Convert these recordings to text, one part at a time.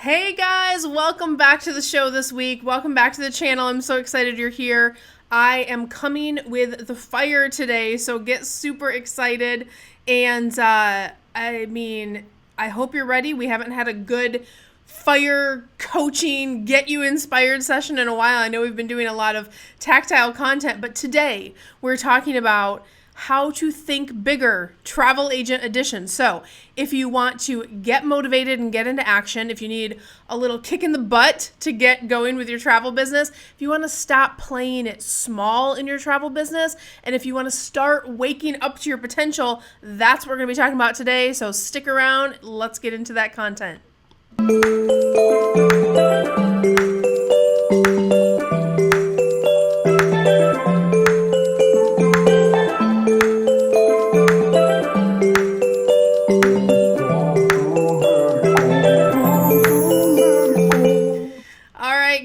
Hey guys, welcome back to the show this week. Welcome back to the channel. I'm so excited you're here. I am coming with the fire today, so get super excited. And I hope you're ready. We haven't had a good fire coaching, get you inspired session in a while. I know we've been doing a lot of tactile content, but today we're talking about how to think bigger, travel agent edition. So if you want to get motivated and get into action, if you need a little kick in the butt to get going with your travel business, if you want to stop playing it small in your travel business, and if you want to start waking up to your potential, that's what we're going to be talking about today. So stick around. Let's get into that content.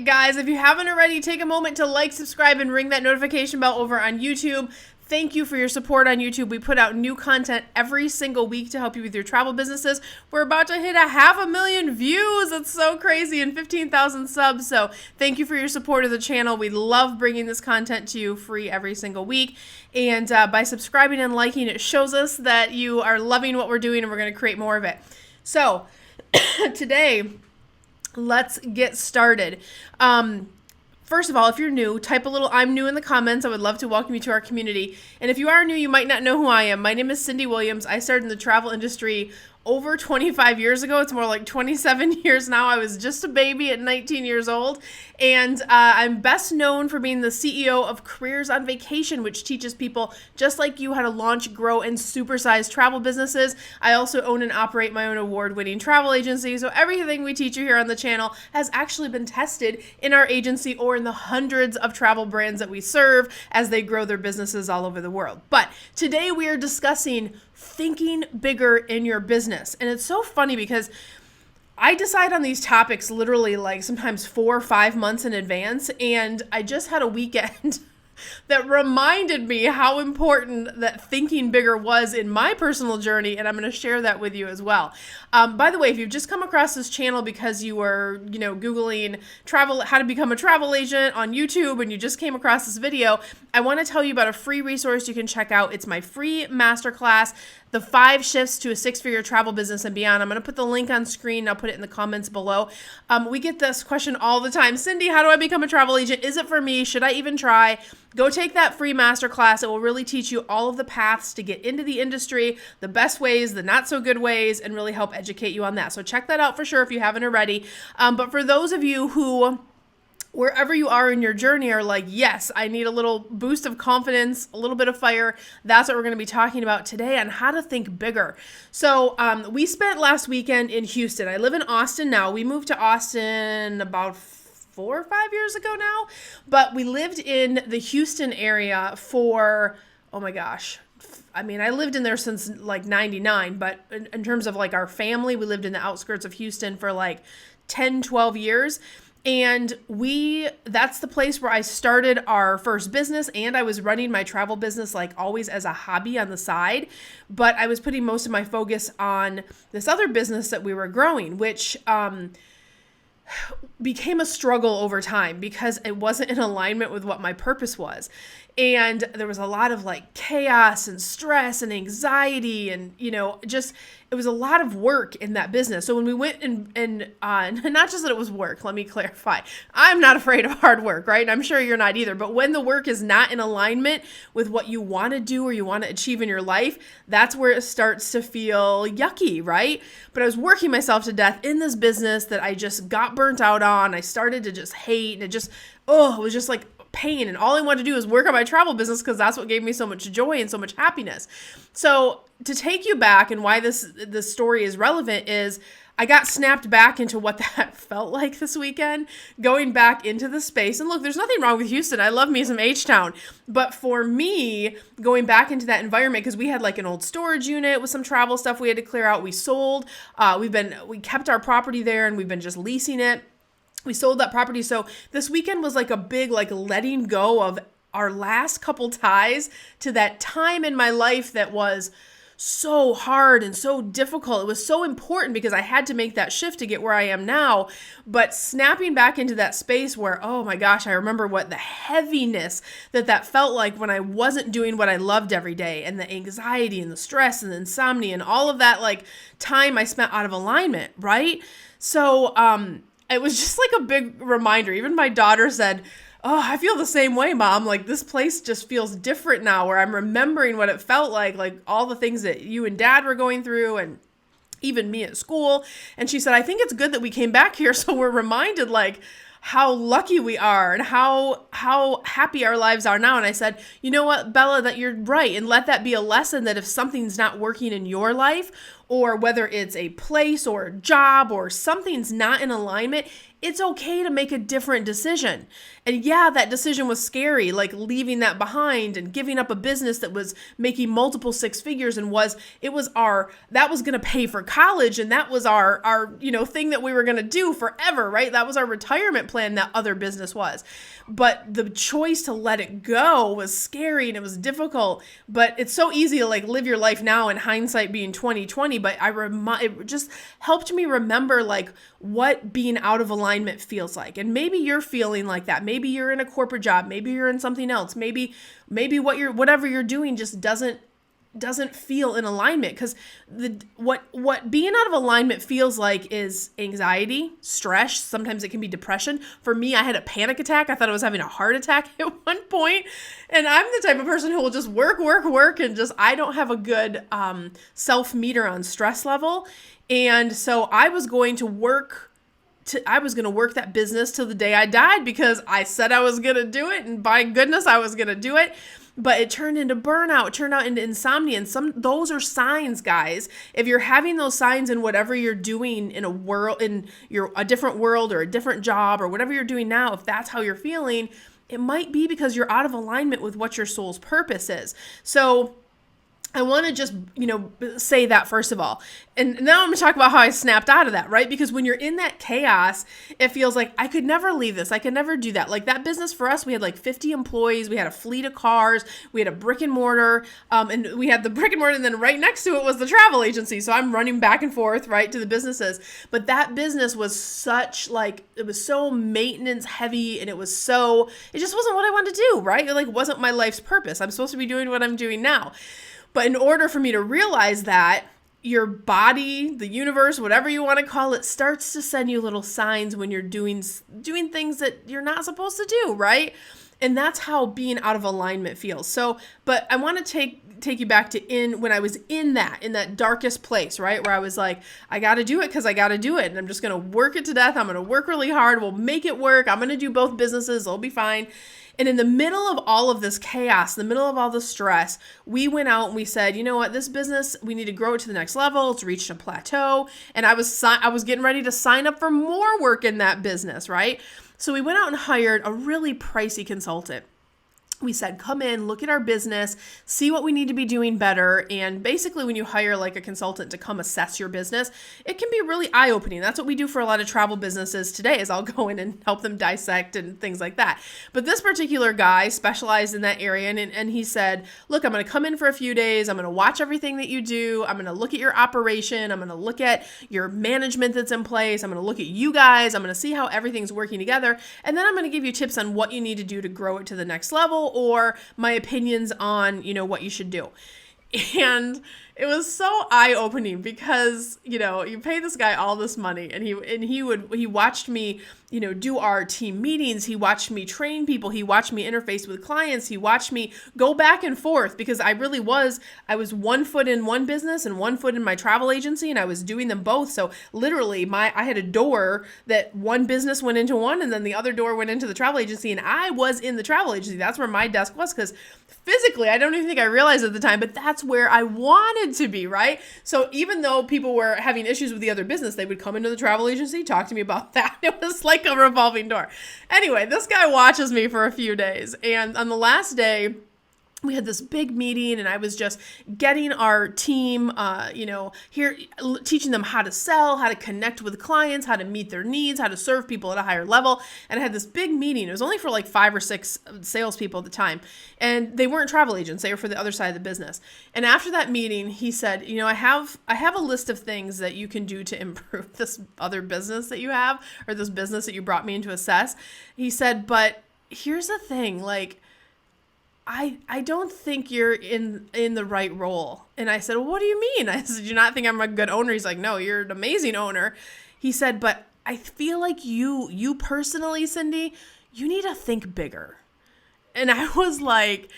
Guys, if you haven't already, take a moment to like, subscribe, and ring that notification bell over on YouTube. Thank you for your support on YouTube. We put out new content every single week to help you with your travel businesses. We're about to hit 500,000 views. It's so crazy, and 15,000 subs. So thank you for your support of the channel. We love bringing this content to you free every single week. And by subscribing and liking, it shows us that you are loving what we're doing, and we're going to create more of it. So today, let's get started. First of all, if you're new, type a little "I'm new" in the comments. I would love to welcome you to our community. And if you are new, you might not know who I am. My name is Cyndi Williams. I started in the travel industry over 25 years ago. It's more like 27 years now. I was just a baby at 19 years old. And I'm best known for being the CEO of Careers on Vacation, which teaches people just like you how to launch, grow, and supersize travel businesses. I also own and operate my own award-winning travel agency. So everything we teach you here on the channel has actually been tested in our agency or in the hundreds of travel brands that we serve as they grow their businesses all over the world. But today we are discussing thinking bigger in your business. And it's so funny because I decide on these topics literally like sometimes 4 or 5 months in advance. And I just had a weekend that reminded me how important that thinking bigger was in my personal journey, and I'm going to share that with you as well. By the way, if you've just come across this channel because you were, Googling how to become a travel agent on YouTube and you just came across this video, I want to tell you about a free resource you can check out. It's my free masterclass, The 5 Shifts to a 6-Figure Travel Business and Beyond. I'm going to put the link on screen. I'll put it in the comments below. We get this question all the time. Cyndi, how do I become a travel agent? Is it for me? Should I even try? Go take that free masterclass. It will really teach you all of the paths to get into the industry, the best ways, the not so good ways, and really help educate you on that. So check that out for sure if you haven't already. But for those of you who, wherever you are in your journey, are like, yes, I need a little boost of confidence, a little bit of fire, that's what we're going to be talking about today on how to think bigger. So we spent last weekend in Houston. I live in Austin now. We moved to Austin about 4 or 5 years ago now, but we lived in the Houston area for, oh my gosh, I lived in there since like 99, but in terms of like our family, we lived in the outskirts of Houston for like 10, 12 years. And that's the place where I started our first business, and I was running my travel business like always as a hobby on the side, but I was putting most of my focus on this other business that we were growing, which became a struggle over time because it wasn't in alignment with what my purpose was. And there was a lot of like chaos and stress and anxiety and, it was a lot of work in that business. So when we went and not just that it was work, let me clarify. I'm not afraid of hard work, right? And I'm sure you're not either. But when the work is not in alignment with what you want to do or you want to achieve in your life, that's where it starts to feel yucky, right? But I was working myself to death in this business that I just got burnt out on. I started to just hate, and it was just like pain, and all I wanted to do is work on my travel business because that's what gave me so much joy and so much happiness. So to take you back, and why this story is relevant is I got snapped back into what that felt like this weekend, going back into the space. And look, there's nothing wrong with Houston. I love me some H-Town. But for me, going back into that environment, because we had like an old storage unit with some travel stuff we had to clear out. We sold, we kept our property there, and we've been just leasing it. We sold that property. So this weekend was like a big, like letting go of our last couple ties to that time in my life that was so hard and so difficult. It was so important because I had to make that shift to get where I am now. But snapping back into that space where, oh my gosh, I remember what the heaviness that felt like when I wasn't doing what I loved every day, and the anxiety and the stress and the insomnia and all of that like time I spent out of alignment, right? So it was just like a big reminder. Even my daughter said, oh, I feel the same way, Mom. Like this place just feels different now, where I'm remembering what it felt like all the things that you and Dad were going through, and even me at school. And she said, I think it's good that we came back here so we're reminded like how lucky we are and how happy our lives are now. And I said, you know what, Bella, that you're right. And let that be a lesson that if something's not working in your life, or whether it's a place or a job or something's not in alignment, it's okay to make a different decision. And yeah, that decision was scary, like leaving that behind and giving up a business that was making multiple six figures and that was going to pay for college. And that was our thing that we were going to do forever, right? That was our retirement plan, that other business was. But the choice to let it go was scary and it was difficult, but it's so easy to like live your life now in hindsight being 2020. But it just helped me remember like what being out of alignment feels like. And maybe you're feeling like that. Maybe you're in a corporate job. Maybe you're in something else. Maybe whatever you're doing just doesn't feel in alignment, because what being out of alignment feels like is anxiety, stress. Sometimes it can be depression. For me, I had a panic attack. I thought I was having a heart attack at one point. And I'm the type of person who will just work, and just, I don't have a good self meter on stress level. And so I was going to work that business till the day I died, because I said I was going to do it, and by goodness, I was going to do it. But it turned into burnout, it turned out into insomnia. And those are signs, guys. If you're having those signs in whatever you're doing in a different world or a different job or whatever you're doing now, if that's how you're feeling, it might be because you're out of alignment with what your soul's purpose is. So I want to just, say that first of all. And now I'm going to talk about how I snapped out of that, right? Because when you're in that chaos, it feels like I could never leave this. I could never do that. Like that business for us, we had like 50 employees. We had a fleet of cars. We had a brick and mortar. And we had the brick and mortar, and then right next to it was the travel agency. So I'm running back and forth, right, to the businesses. But that business was it was so maintenance heavy, and it just wasn't what I wanted to do, right? It wasn't my life's purpose. I'm supposed to be doing what I'm doing now. But in order for me to realize that, your body, the universe, whatever you want to call it, starts to send you little signs when you're doing things that you're not supposed to do, right? And that's how being out of alignment feels. So, but I want to take you back to when I was in that darkest place, right? Where I was like, I got to do it because I got to do it. And I'm just going to work it to death. I'm going to work really hard. We'll make it work. I'm going to do both businesses. It'll be fine. And in the middle of all of this chaos, in the middle of all the stress, we went out and we said, you know what, this business, we need to grow it to the next level. It's reached a plateau. And I was getting ready to sign up for more work in that business, right? So we went out and hired a really pricey consultant. We said, come in, look at our business, see what we need to be doing better. And basically when you hire like a consultant to come assess your business, it can be really eye-opening. That's what we do for a lot of travel businesses today, is I'll go in and help them dissect and things like that. But this particular guy specialized in that area. And he said, look, I'm going to come in for a few days. I'm going to watch everything that you do. I'm going to look at your operation. I'm going to look at your management that's in place. I'm going to look at you guys. I'm going to see how everything's working together. And then I'm going to give you tips on what you need to do to grow it to the next level, or my opinions on, what you should do. And it was so eye-opening because, you pay this guy all this money, and he watched me, do our team meetings. He watched me train people. He watched me interface with clients. He watched me go back and forth, because I was 1 foot in one business and 1 foot in my travel agency, and I was doing them both. So literally I had a door that one business went into one, and then the other door went into the travel agency, and I was in the travel agency. That's where my desk was, because physically, I don't even think I realized at the time, but that's where I wanted to be, right? So even though people were having issues with the other business, they would come into the travel agency, talk to me about that. It was like a revolving door. Anyway, this guy watches me for a few days. And on the last day, we had this big meeting, and I was just getting our team, here, teaching them how to sell, how to connect with clients, how to meet their needs, how to serve people at a higher level. And I had this big meeting. It was only for like 5 or 6 salespeople at the time. And they weren't travel agents. They were for the other side of the business. And after that meeting, he said, I have a list of things that you can do to improve this other business that you have, or this business that you brought me in to assess. He said, but here's the thing, like, I don't think you're in the right role. And I said, well, what do you mean? I said, do you not think I'm a good owner? He's like, no, you're an amazing owner. He said, but I feel like you personally, Cyndi, you need to think bigger. And it was like,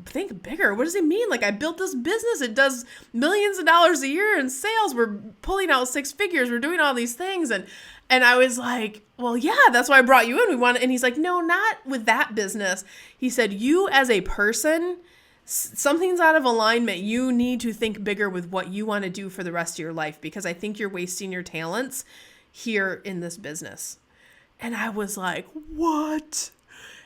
think bigger. What does he mean? Like, I built this business. It does millions of dollars a year in sales. We're pulling out 6 figures. We're doing all these things. And I was like, well, yeah, that's why I brought you in. And he's like, no, not with that business. He said, you as a person, something's out of alignment. You need to think bigger with what you want to do for the rest of your life, because I think you're wasting your talents here in this business. And I was like, what?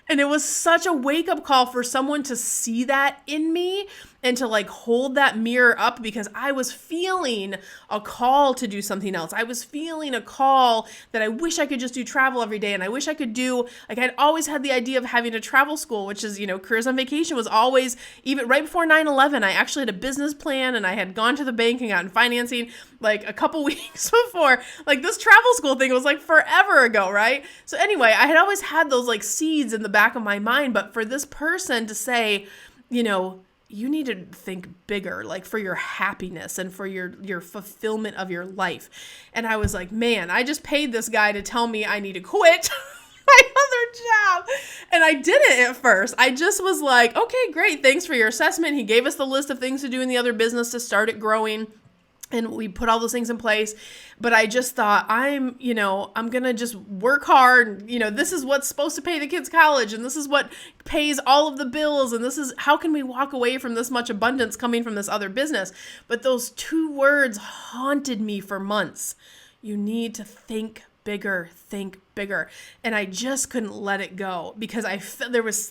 And it was such a wake-up call for someone to see that in me and to like hold that mirror up, because I was feeling a call to do something else. I was feeling a call that I wish I could just do travel every day. And I wish I could do, like, I'd always had the idea of having a travel school, which is, Careers on Vacation was always, even right before 9/11, I actually had a business plan, and I had gone to the bank and gotten financing like a couple weeks before. Like, this travel school thing was like forever ago, right? So anyway, I had always had those like seeds in the back of my mind, but for this person to say, you need to think bigger, like for your happiness and for your fulfillment of your life. And I was like, man, I just paid this guy to tell me I need to quit my other job. And I didn't at first. I just was like, okay, great. Thanks for your assessment. He gave us the list of things to do in the other business to start it growing. And we put all those things in place. But I just thought, I'm going to just work hard. This is what's supposed to pay the kids' college. And this is what pays all of the bills. And this is, how can we walk away from this much abundance coming from this other business? But those 2 words haunted me for months. You need to think bigger. And I just couldn't let it go, because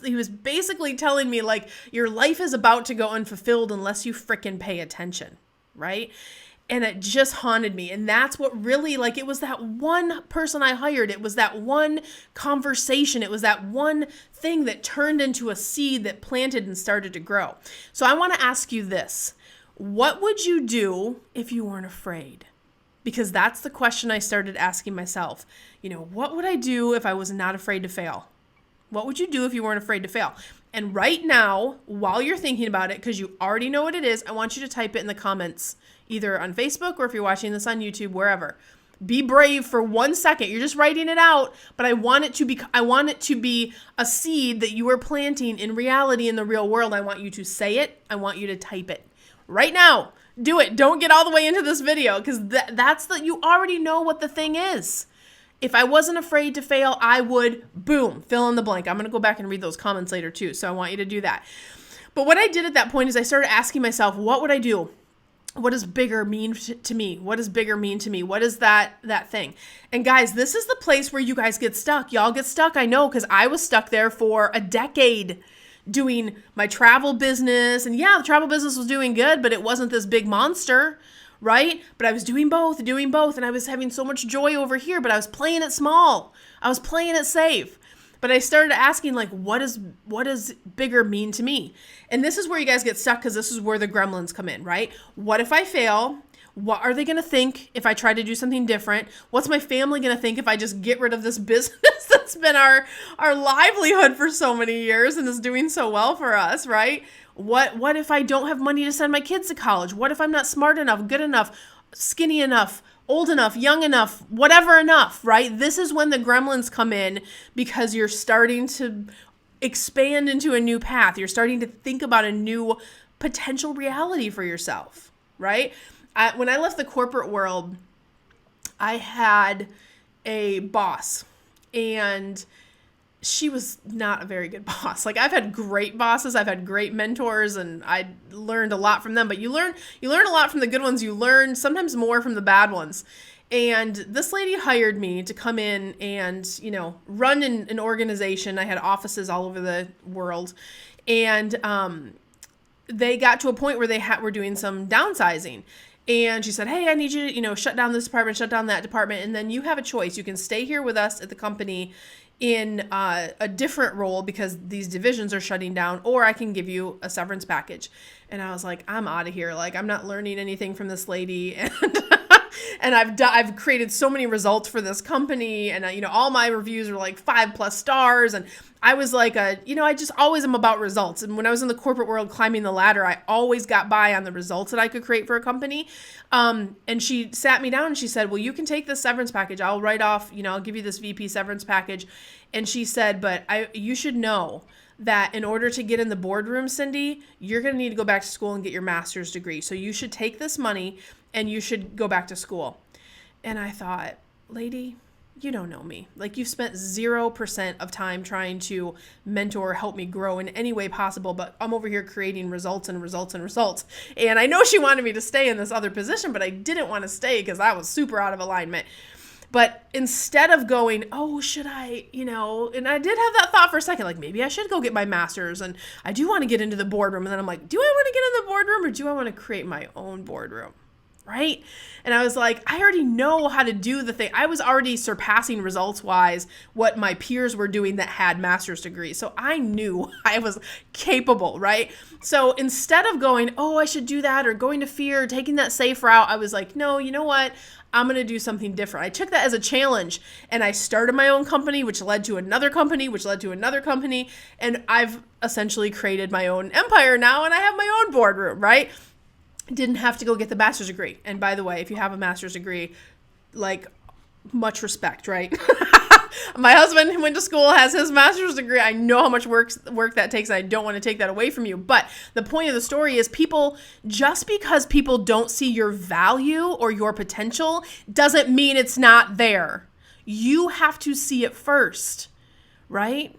he was basically telling me, like, your life is about to go unfulfilled unless you frickin' pay attention. Right? And it just haunted me. And that's what really, like, it was that one person I hired. It was that one conversation. It was that one thing that turned into a seed that planted and started to grow. So I want to ask you this. What would you do if you weren't afraid? Because that's the question I started asking myself. What would I do if I was not afraid to fail? What would you do if you weren't afraid to fail? And right now, while you're thinking about it, because you already know what it is, I want you to type it in the comments, either on Facebook or if you're watching this on YouTube, wherever. Be brave for 1 second. You're just writing it out, but I want it to be a seed that you are planting in reality in the real world. I want you to say it. I want you to type it right now. Do it. Don't get all the way into this video, because you already know what the thing is. If I wasn't afraid to fail, I would, boom, fill in the blank. I'm going to go back and read those comments later too, so I want you to do that. But what I did at that point is I started asking myself, what would I do? What does bigger mean to me? What does bigger mean to me? What is that thing? And guys, this is the place where you guys get stuck. Y'all get stuck, I know, because I was stuck there for a decade doing my travel business. And yeah, the travel business was doing good, but it wasn't this big monster. Right? But I was doing both, and I was having so much joy over here, but I was playing it small. I was playing it safe. But I started asking, like, what does bigger mean to me? And this is where you guys get stuck, because this is where the gremlins come in, right? What if I fail? What are they going to think if I try to do something different? What's my family going to think if I just get rid of this business that's been our livelihood for so many years and is doing so well for us, right? What if I don't have money to send my kids to college? What if I'm not smart enough, good enough, skinny enough, old enough, young enough, whatever enough, right? This is when the gremlins come in, because you're starting to expand into a new path. You're starting to think about a new potential reality for yourself, right? When I left the corporate world, I had a boss, and she was not a very good boss. Like, I've had great bosses, I've had great mentors, and I learned a lot from them. But you learn a lot from the good ones. You learn sometimes more from the bad ones. And this lady hired me to come in and, run an organization. I had offices all over the world. And they got to a point where they were doing some downsizing. And she said, hey, I need you to, shut down this department, shut down that department. And then you have a choice. You can stay here with us at the company in a different role because these divisions are shutting down, or I can give you a severance package. And I was like, I'm out of here. Like, I'm not learning anything from this lady. And I've created so many results for this company, and all my reviews are like 5+ stars. And I was like, I just always am about results. And when I was in the corporate world climbing the ladder, I always got by on the results that I could create for a company. And she sat me down and she said, well, you can take this severance package. I'll write off, I'll give you this VP severance package. And she said, but you should know that in order to get in the boardroom, Cyndi, you're going to need to go back to school and get your master's degree. So you should take this money and you should go back to school. And I thought, lady, you don't know me. Like, you've spent 0% of time trying to mentor, help me grow in any way possible, but I'm over here creating results and results and results. And I know she wanted me to stay in this other position, but I didn't want to stay because I was super out of alignment. But instead of going, oh, should I, and I did have that thought for a second, like, maybe I should go get my master's, and I do want to get into the boardroom. And then I'm like, do I want to get in the boardroom, or do I want to create my own boardroom? Right? And I was like, I already know how to do the thing. I was already surpassing results-wise what my peers were doing that had master's degrees. So I knew I was capable, right? So instead of going, oh, I should do that, or going to fear, or taking that safe route, I was like, no, you know what? I'm going to do something different. I took that as a challenge, and I started my own company, which led to another company, which led to another company. And I've essentially created my own empire now, and I have my own boardroom, right? Didn't have to go get the master's degree. And by the way, if you have a master's degree, like, much respect, right? My husband went to school, has his master's degree. I know how much work that takes. And I don't want to take that away from you. But the point of the story is, just because people don't see your value or your potential doesn't mean it's not there. You have to see it first, right?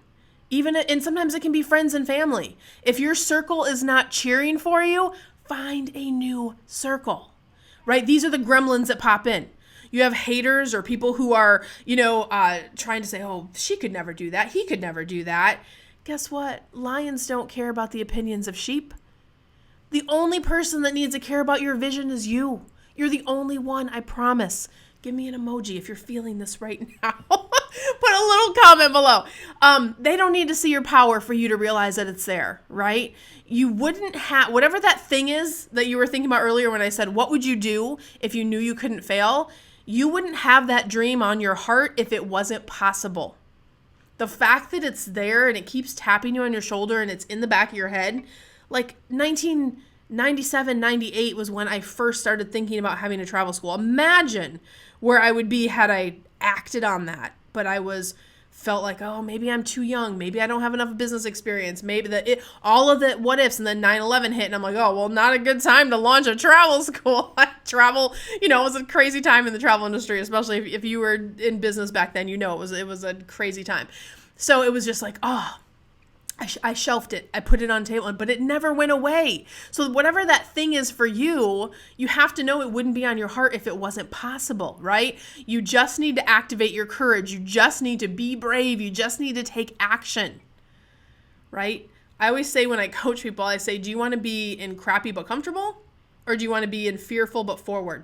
And sometimes it can be friends and family. If your circle is not cheering for you, find a new circle, right? These are the gremlins that pop in. You have haters or people who are, trying to say, oh, she could never do that. He could never do that. Guess what? Lions don't care about the opinions of sheep. The only person that needs to care about your vision is you. You're the only one, I promise. Give me an emoji if you're feeling this right now. Put a little comment below. They don't need to see your power for you to realize that it's there, right? You wouldn't have, whatever that thing is that you were thinking about earlier when I said, what would you do if you knew you couldn't fail? You wouldn't have that dream on your heart if it wasn't possible. The fact that it's there and it keeps tapping you on your shoulder and it's in the back of your head, like 1997, 98 was when I first started thinking about having a travel school. Imagine where I would be had I acted on that. But I felt like, oh, maybe I'm too young. Maybe I don't have enough business experience. Maybe all of the what ifs, and then 9/11 hit, and I'm like, oh, well, not a good time to launch a travel school. Travel, it was a crazy time in the travel industry, especially if you were in business back then. It was a crazy time. So it was just like, oh, I shelved it. I put it on the table, but it never went away. So whatever that thing is for you, you have to know it wouldn't be on your heart if it wasn't possible, right? You just need to activate your courage. You just need to be brave. You just need to take action, right? I always say when I coach people, I say, do you want to be in crappy but comfortable? Or do you want to be in fearful but forward?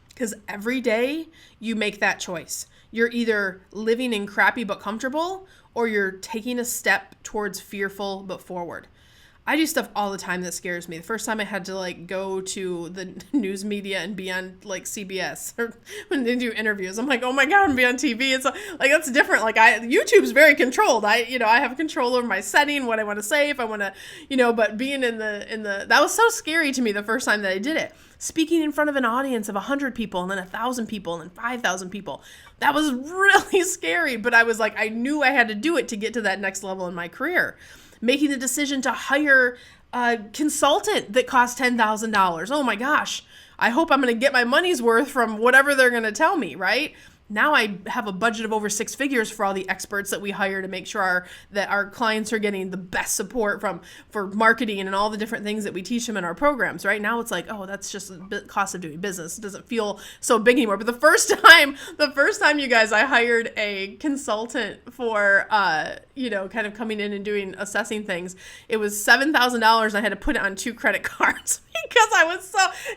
Because every day you make that choice. You're either living in crappy but comfortable, or you're taking a step towards fearful but forward. I do stuff all the time that scares me. The first time I had to go to the news media and be on CBS or when they do interviews, I'm like, oh my God, I'm gonna be on TV. It's that's different. YouTube's very controlled. I have control over my setting, what I want to say, if I want to, but being in the, that was so scary to me the first time that I did it. Speaking in front of an audience of 100 people and then 1,000 people and then 5,000 people. That was really scary, but I was like, I knew I had to do it to get to that next level in my career. Making the decision to hire a consultant that cost $10,000. Oh my gosh. I hope I'm going to get my money's worth from whatever they're going to tell me, right? now I have a budget of over 6 figures for all the experts that we hire to make sure that our clients are getting the best support for marketing and all the different things that we teach them in our programs. Right now it's like, oh, that's just the cost of doing business. It doesn't feel so big anymore. But the first time, you guys, I hired a consultant for, kind of coming in and doing assessing things. It was $7,000. I had to put it on 2 credit cards because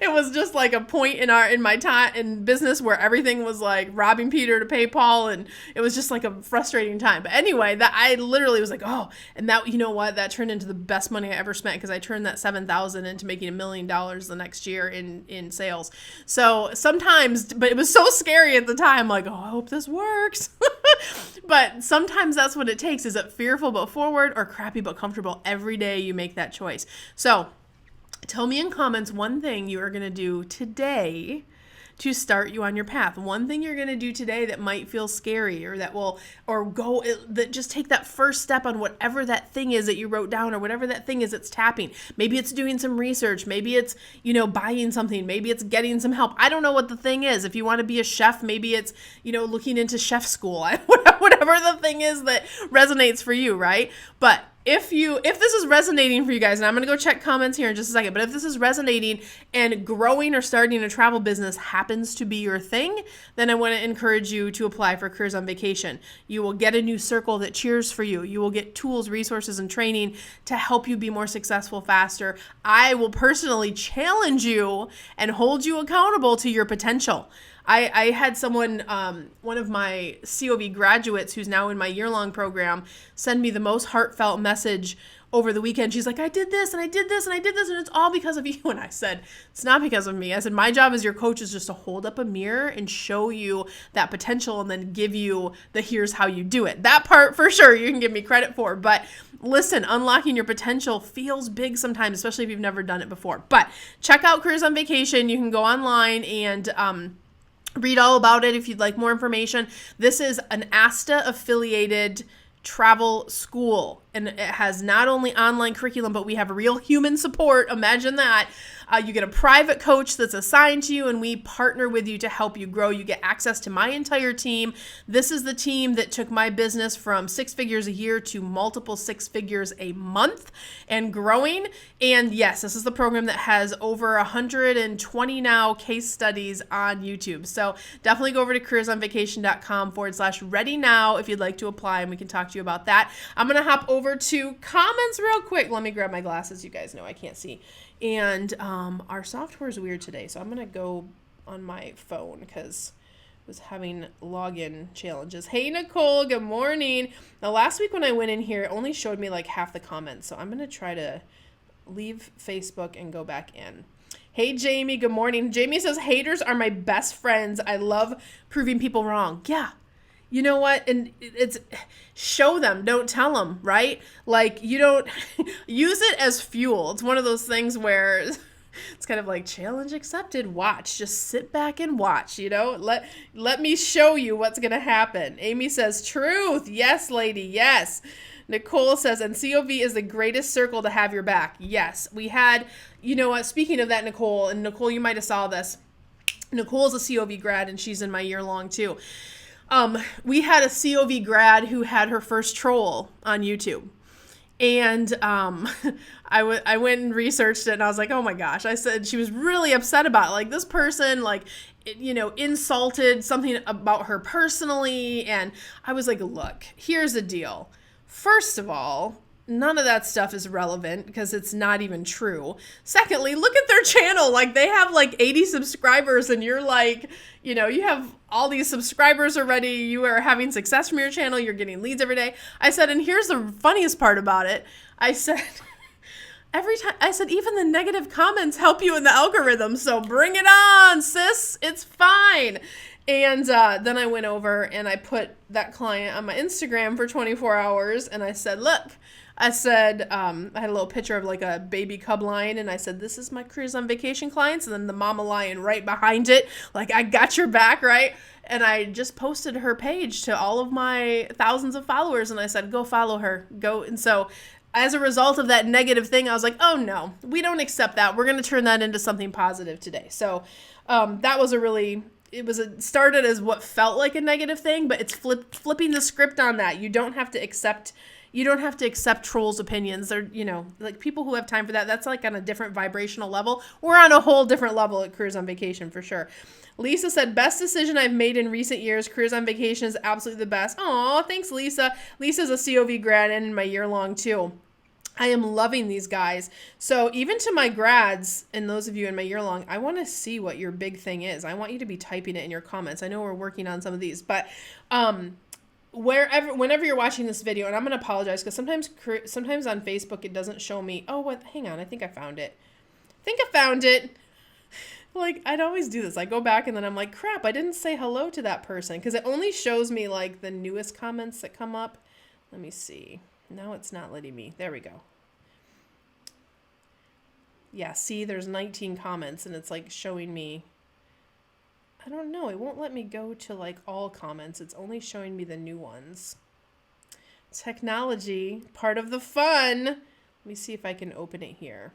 it was just like a point in my time in business where everything was like robbing Peter to pay Paul, and it was just like a frustrating time. But anyway, that I literally was like, oh, and that, you know what, that turned into the best money I ever spent, because I turned that $7,000 into making $1 million the next year in sales. So sometimes, but it was so scary at the time, like, oh, I hope this works. But sometimes that's what it takes. Is it fearful but forward, or crappy but comfortable? Every day you make that choice. So tell me in comments one thing you are going to do today to start you on your path. One thing you're going to do today that might feel scary, or that just take that first step on whatever that thing is that you wrote down, or whatever that thing is that's tapping. Maybe it's doing some research. Maybe it's, buying something. Maybe it's getting some help. I don't know what the thing is. If you want to be a chef, maybe it's, looking into chef school, whatever the thing is that resonates for you, right? But if this is resonating for you guys, and I'm going to go check comments here in just a second, but if this is resonating and growing or starting a travel business happens to be your thing, then I want to encourage you to apply for Careers on Vacation. You will get a new circle that cheers for you. You will get tools, resources, and training to help you be more successful faster. I will personally challenge you and hold you accountable to your potential. I had someone, one of my COV graduates who's now in my year-long program, send me the most heartfelt message over the weekend. She's like, I did this and I did this and I did this, and it's all because of you. And I said, it's not because of me. I said, my job as your coach is just to hold up a mirror and show you that potential, and then give you the here's how you do it. That part for sure you can give me credit for. But listen, unlocking your potential feels big sometimes, especially if you've never done it before. But check out Careers on Vacation. You can go online and read all about it if you'd like more information. This is an ASTA affiliated travel school, and it has not only online curriculum, but we have real human support. Imagine that. You get a private coach that's assigned to you, and we partner with you to help you grow. You get access to my entire team. This is the team that took my business from 6 figures a year to multiple 6 figures a month and growing. And yes, this is the program that has over 120 now case studies on YouTube. So definitely go over to careersonvacation.com/ready now if you'd like to apply, and we can talk to you about that. I'm going to hop over to comments real quick. Let me grab my glasses. You guys know I can't see. And our software is weird today, so I'm going to go on my phone because I was having login challenges. Hey, Nicole, good morning. Now, last week when I went in here, it only showed me like half the comments, so I'm going to try to leave Facebook and go back in. Hey, Jamie, good morning. Jamie says, haters are my best friends. I love proving people wrong. Yeah. You know what? And it's show them, don't tell them, right? Like, you don't use it as fuel. It's one of those things where it's kind of like challenge accepted. Watch, just sit back and watch, let me show you what's going to happen. Amy says, truth. Yes, lady. Yes. Nicole says, and COV is the greatest circle to have your back. Yes, we had, speaking of that, Nicole, and Nicole, you might have saw this. Nicole's a COV grad, and she's in my year long too. We had a COV grad who had her first troll on YouTube. And I went and researched it, and I was like, oh my gosh. I said she was really upset about it. Like, this person, insulted something about her personally. And I was like, look, here's the deal. First of all, none of that stuff is relevant because it's not even true. Secondly, look at their channel. Like, they have 80 subscribers, and you're like, you have all these subscribers already. You are having success from your channel. You're getting leads every day. I said, and here's the funniest part about it. I said, even the negative comments help you in the algorithm. So bring it on, sis. It's fine. And then I went over and I put that client on my Instagram for 24 hours. And I said, look, I had a little picture of a baby cub lion, and I said, this is my Careers on Vacation clients. And then the mama lion right behind it. I got your back, right? And I just posted her page to all of my thousands of followers. And I said, go follow her. Go. And so as a result of that negative thing, I was like, oh no, we don't accept that. We're going to turn that into something positive today. So that was a really started as what felt like a negative thing, but it's flipping the script on that. You don't have to accept trolls' opinions. They're, like people who have time for that. That's like on a different vibrational level. We're on a whole different level at Careers on Vacation for sure. Lisa said, best decision I've made in recent years. Careers on Vacation is absolutely the best. Aw, thanks, Lisa. Lisa's a COV grad and in my year long too. I am loving these guys. So even to my grads and those of you in my year long, I want to see what your big thing is. I want you to be typing it in your comments. I know we're working on some of these, but whenever you're watching this video, and I'm going to apologize because sometimes on Facebook it doesn't show me. Oh, what? Hang on. I think I found it. Like, I'd always do this. I go back and then I'm like, crap, I didn't say hello to that person because it only shows me like the newest comments that come up. Let me see. Now it's not letting me. There we go. Yeah, see, there's 19 comments and it's like showing me. I don't know. It won't let me go to like all comments. It's only showing me the new ones. Technology, part of the fun. Let me see if I can open it here.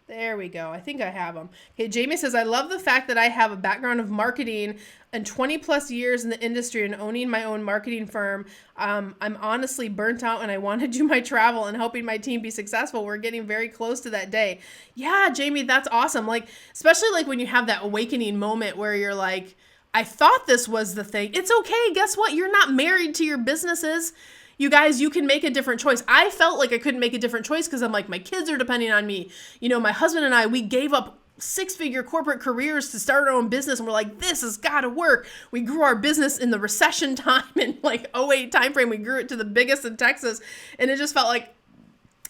There we go. I think I have them. Okay, Jamie says, I love the fact that I have a background of marketing and 20 plus years in the industry and owning my own marketing firm. I'm honestly burnt out and I want to do my travel and helping my team be successful. We're getting very close to that day. Yeah, Jamie, that's awesome. Like, especially like when you have that awakening moment where you're like, I thought this was the thing. It's okay. Guess what? You're not married to your businesses. You guys, you can make a different choice. I felt like I couldn't make a different choice because I'm like, my kids are depending on me. My husband and I, we gave up 6-figure corporate careers to start our own business. And we're like, this has got to work. We grew our business in the recession time in like 08 timeframe. We grew it to the biggest in Texas. And it just felt like,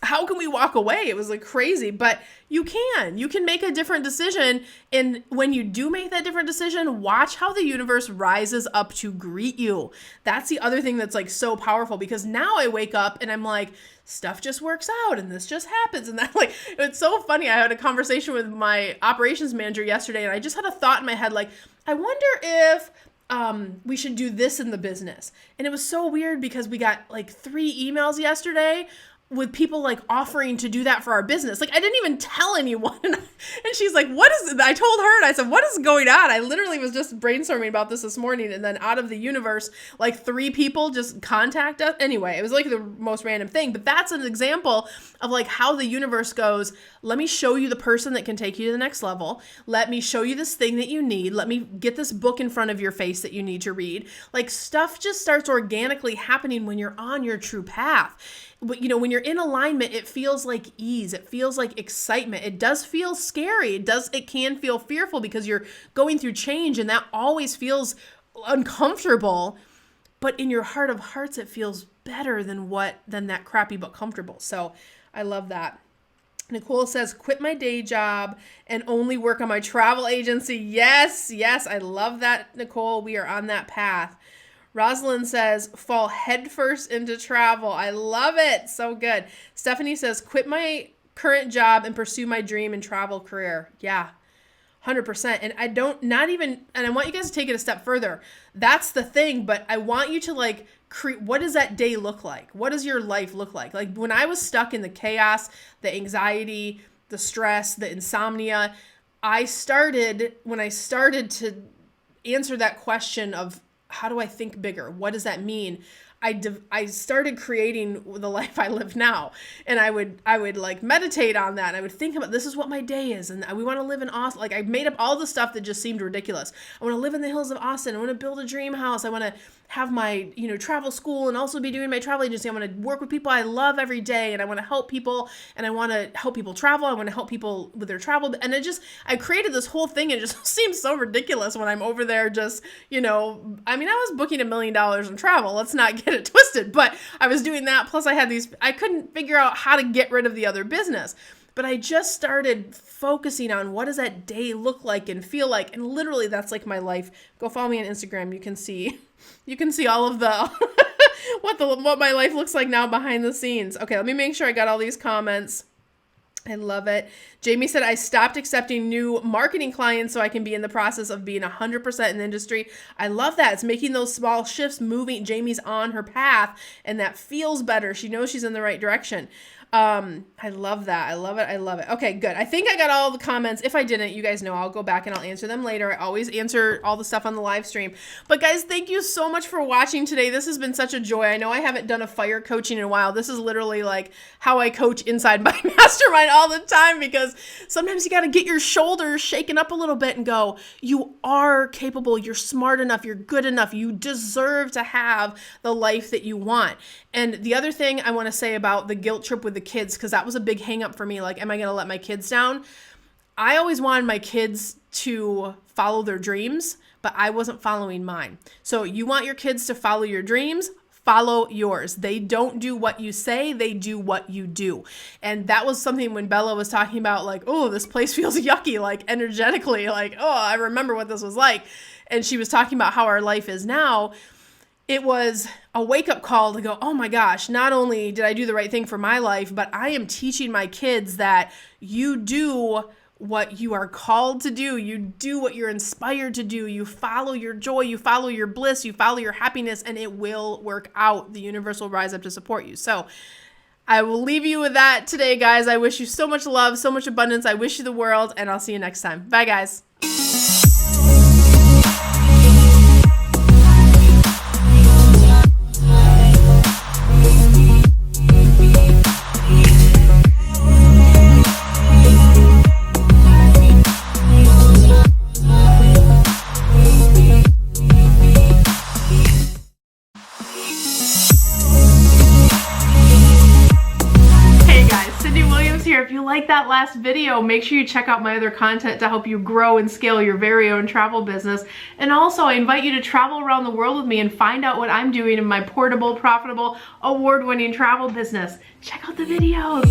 how can we walk away? It was like crazy, but you can make a different decision. And when you do make that different decision, watch how the universe rises up to greet you. That's the other thing that's like so powerful because now I wake up and I'm like, stuff just works out and this just happens. And that, like, it's so funny. I had a conversation with my operations manager yesterday and I just had a thought in my head, like, I wonder if we should do this in the business. And it was so weird because we got like 3 emails yesterday with people like offering to do that for our business. Like I didn't even tell anyone. And she's like, what is it? I told her and I said, what is going on? I literally was just brainstorming about this morning. And then out of the universe, like 3 people just contact us. Anyway, it was like the most random thing, but that's an example of like how the universe goes. Let me show you the person that can take you to the next level. Let me show you this thing that you need. Let me get this book in front of your face that you need to read. Like stuff just starts organically happening when you're on your true path. But when you're in alignment, it feels like ease. It feels like excitement. It does feel scary. It can feel fearful because you're going through change and that always feels uncomfortable. But in your heart of hearts, it feels better than that crappy but comfortable. So I love that. Nicole says, quit my day job and only work on my travel agency. Yes, I love that, Nicole. We are on that path. Rosalind says, fall headfirst into travel. I love it. So good. Stephanie says, quit my current job and pursue my dream and travel career. Yeah, 100%. And I want you guys to take it a step further. That's the thing, but I want you to like what does that day look like? What does your life look like? Like when I was stuck in the chaos, the anxiety, the stress, the insomnia, when I started to answer that question of, how do I think bigger? What does that mean? I started creating the life I live now. And I would like meditate on that. And I would think about, this is what my day is. And we want to live in Austin. Like I made up all the stuff that just seemed ridiculous. I want to live in the hills of Austin. I want to build a dream house. I want to have my, travel school and also be doing my travel agency. I want to work with people I love every day. And I want to help people and I want to help people travel. I want to help people with their travel. And I created this whole thing. And it just seems so ridiculous when I'm over there just, I was booking $1 million in travel. Let's not get it twisted, but I was doing that. Plus I couldn't figure out how to get rid of the other business, but I just started focusing on what does that day look like and feel like. And literally that's like my life. Go follow me on Instagram. You can see all of the, what my life looks like now behind the scenes. Okay. Let me make sure I got all these comments. I love it. Jamie said, I stopped accepting new marketing clients so I can be in the process of being 100% in the industry. I love that. It's making those small shifts, moving. Jamie's on her path and that feels better. She knows she's in the right direction. I love that. I love it. I love it. Okay, good. I think I got all the comments. If I didn't, you guys know I'll go back and I'll answer them later. I always answer all the stuff on the live stream. But guys, thank you so much for watching today. This has been such a joy. I know I haven't done a fire coaching in a while. This is literally like how I coach inside my mastermind all the time, because sometimes you got to get your shoulders shaken up a little bit and go, you are capable. You're smart enough. You're good enough. You deserve to have the life that you want. And the other thing I want to say about the guilt trip with the kids, because that was a big hang up for me. Like, am I going to let my kids down? I always wanted my kids to follow their dreams, but I wasn't following mine. So you want your kids to follow your dreams, follow yours. They don't do what you say, they do what you do. And that was something when Bella was talking about, like, oh, this place feels yucky, like energetically, like, oh, I remember what this was like. And she was talking about how our life is now. It was a wake-up call to go, oh my gosh, not only did I do the right thing for my life, but I am teaching my kids that you do what you are called to do. You do what you're inspired to do. You follow your joy, you follow your bliss, you follow your happiness, and it will work out. The universe will rise up to support you. So I will leave you with that today, guys. I wish you so much love, so much abundance. I wish you the world, and I'll see you next time. Bye, guys. If you like that last video, make sure you check out my other content to help you grow and scale your very own travel business. And also, I invite you to travel around the world with me and find out what I'm doing in my portable, profitable, award-winning travel business. Check out the videos.